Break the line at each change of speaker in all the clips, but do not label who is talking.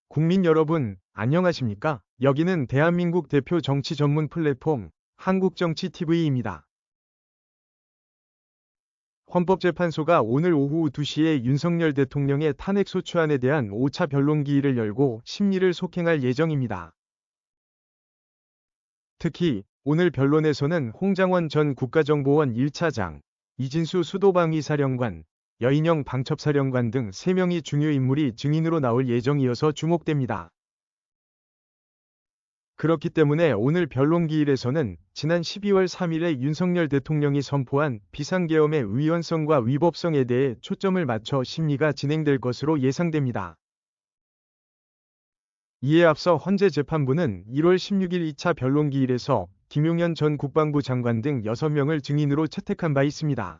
국민 여러분, 안녕하십니까? 여기는 대한민국 대표 정치 전문 플랫폼 한국정치TV입니다. 헌법재판소가 오늘 오후 2시에 윤석열 대통령의 탄핵소추안에 대한 5차 변론기일을 열고 심리를 속행할 예정입니다. 특히 오늘 변론에서는 홍장원 전 국가정보원 1차장, 이진수 수도방위사령관, 여인영 방첩사령관 등 3명의 중요 인물이 증인으로 나올 예정이어서 주목됩니다. 그렇기 때문에 오늘 변론기일에서는 지난 12월 3일에 윤석열 대통령이 선포한 비상계엄의 위헌성과 위법성에 대해 초점을 맞춰 심리가 진행될 것으로 예상됩니다. 이에 앞서 헌재재판부는 1월 16일 2차 변론기일에서 김용현 전 국방부 장관 등 6명을 증인으로 채택한 바 있습니다.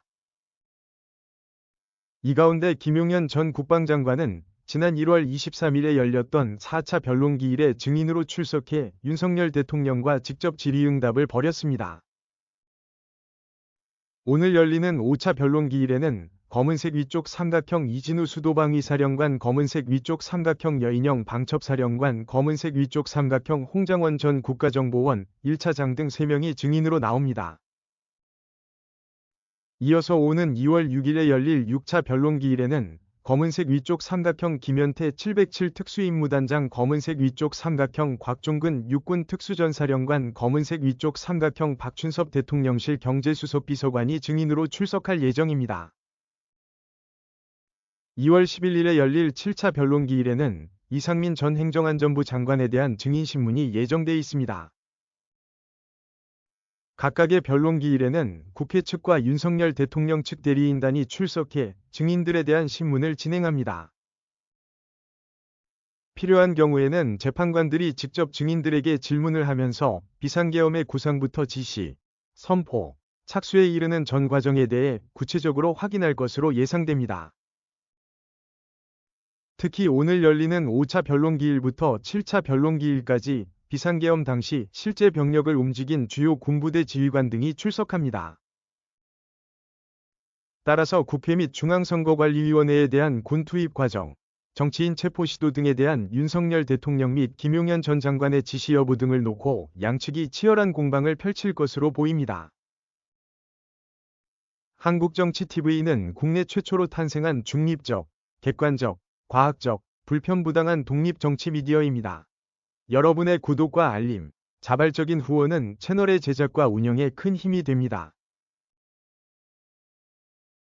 이 가운데 김용현 전 국방장관은 지난 1월 23일에 열렸던 4차 변론기일에 증인으로 출석해 윤석열 대통령과 직접 질의응답을 벌였습니다. 오늘 열리는 5차 변론기일에는 검은색 위쪽 삼각형 이진우 수도방위사령관, 검은색 위쪽 삼각형 여인영 방첩사령관, 검은색 위쪽 삼각형 홍장원 전 국가정보원 1차장 등 3명이 증인으로 나옵니다. 이어서 오는 2월 6일에 열릴 6차 변론기일에는 검은색 위쪽 삼각형 김현태 707 특수임무단장, 검은색 위쪽 삼각형 곽종근 육군 특수전사령관, 검은색 위쪽 삼각형 박춘섭 대통령실 경제수석비서관이 증인으로 출석할 예정입니다. 2월 11일에 열릴 7차 변론기일에는 이상민 전 행정안전부 장관에 대한 증인신문이 예정돼 있습니다. 각각의 변론기일에는 국회 측과 윤석열 대통령 측 대리인단이 출석해 증인들에 대한 신문을 진행합니다. 필요한 경우에는 재판관들이 직접 증인들에게 질문을 하면서 비상계엄의 구상부터 지시, 선포, 착수에 이르는 전 과정에 대해 구체적으로 확인할 것으로 예상됩니다. 특히 오늘 열리는 5차 변론기일부터 7차 변론기일까지 비상계엄 당시 실제 병력을 움직인 주요 군부대 지휘관 등이 출석합니다. 따라서 국회 및 중앙선거관리위원회에 대한 군 투입 과정, 정치인 체포 시도 등에 대한 윤석열 대통령 및 김용현 전 장관의 지시 여부 등을 놓고 양측이 치열한 공방을 펼칠 것으로 보입니다. 한국정치TV는 국내 최초로 탄생한 중립적, 객관적, 과학적, 불편부당한 독립정치 미디어입니다. 여러분의 구독과 알림, 자발적인 후원은 채널의 제작과 운영에 큰 힘이 됩니다.